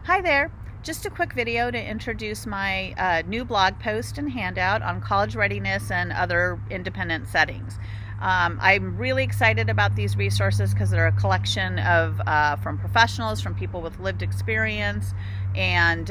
Hi there. Just a quick video to introduce my new blog post and handout on college readiness and other independent settings. I'm really excited about these resources because they're a collection of from professionals, from people with lived experience, and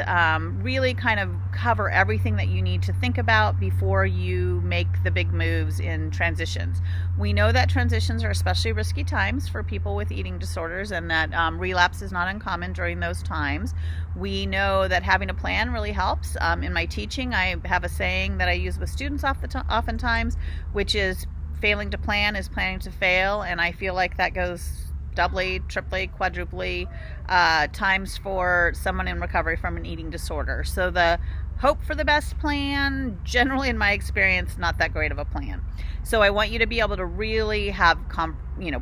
really kind of cover everything that you need to think about before you make the big moves in transitions. We know that transitions are especially risky times for people with eating disorders, and that relapse is not uncommon during those times. We know that having a plan really helps. In my teaching, I have a saying that I use with students oftentimes, which is failing to plan is planning to fail, and I feel like that goes doubly, triply, quadruply times for someone in recovery from an eating disorder. So the hope for the best plan, generally in my experience, not that great of a plan. So I want you to be able to really have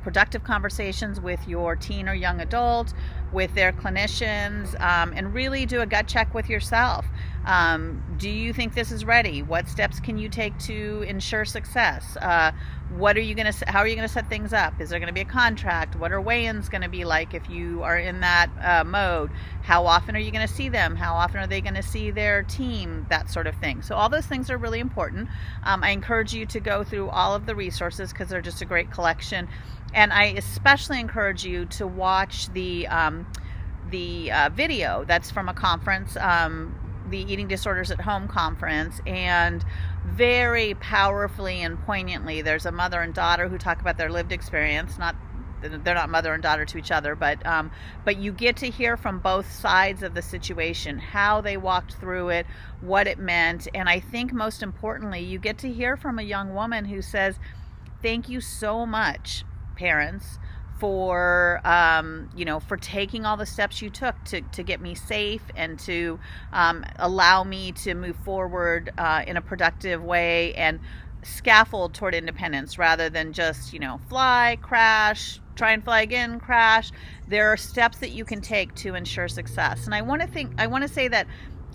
productive conversations with your teen or young adult, with their clinicians, and really do a gut check with yourself. Do you think this is ready? What steps can you take to ensure success? What are you going to? How are you going to set things up? Is there going to be a contract? What are weigh-ins going to be like if you are in that mode? How often are you going to see them? How often are they going to see their team? That sort of thing. So all those things are really important. I encourage you to go through all of the resources because they're just a great collection. And I especially encourage you to watch the video that's from a conference, the Eating Disorders at Home conference, and very powerfully and poignantly, there's a mother and daughter who talk about their lived experience. They're not mother and daughter to each other, but you get to hear from both sides of the situation, how they walked through it, what it meant, and I think most importantly, you get to hear from a young woman who says, "Thank you so much, parents, for taking all the steps you took to get me safe and to allow me to move forward in a productive way and scaffold toward independence rather than just fly, crash, try and fly again, crash." There are steps that you can take to ensure success. And I want to say that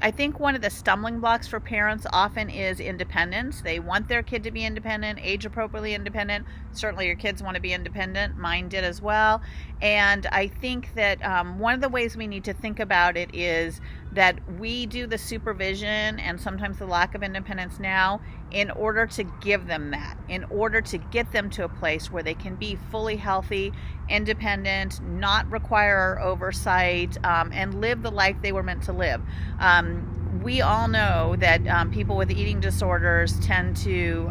I think one of the stumbling blocks for parents often is independence. They want their kid to be independent, age appropriately independent. Certainly your kids want to be independent. Mine did as well. And I think that one of the ways we need to think about it is that we do the supervision and sometimes the lack of independence now in order to give them that, in order to get them to a place where they can be fully healthy, independent, not require our oversight, and live the life they were meant to live. We all know that people with eating disorders tend to,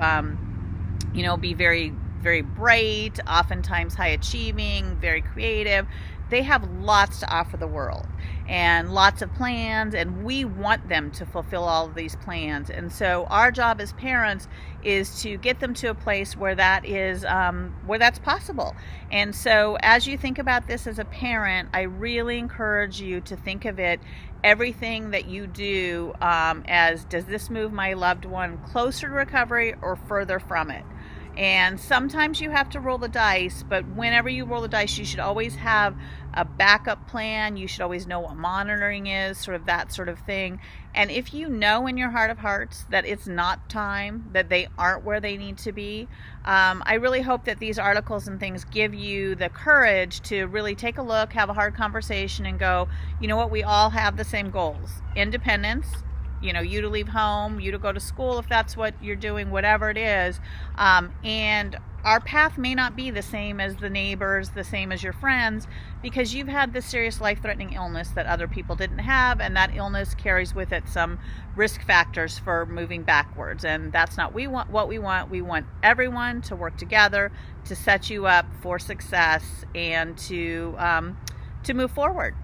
be very, very bright, oftentimes high achieving, very creative. They have lots to offer the world and lots of plans, and we want them to fulfill all of these plans. And so our job as parents is to get them to a place where that is where that's possible. And so as you think about this as a parent, I really encourage you to think of it, everything that you do, as, does this move my loved one closer to recovery or further from it? And sometimes you have to roll the dice, but whenever you roll the dice, you should always have a backup plan. You should always know what monitoring is, sort of that sort of thing. And if you know in your heart of hearts that it's not time, that they aren't where they need to be, I really hope that these articles and things give you the courage to really take a look, have a hard conversation, and go, you know what, we all have the same goals. Independence, you to leave home, you to go to school if that's what you're doing, whatever it is. And our path may not be the same as the neighbors, the same as your friends, because you've had this serious life-threatening illness that other people didn't have, and that illness carries with it some risk factors for moving backwards. And that's not what we want. We want everyone to work together to set you up for success and to move forward.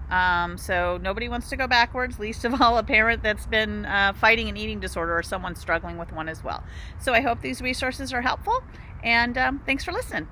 So nobody wants to go backwards, least of all a parent that's been fighting an eating disorder or someone struggling with one as well. So I hope these resources are helpful, and thanks for listening.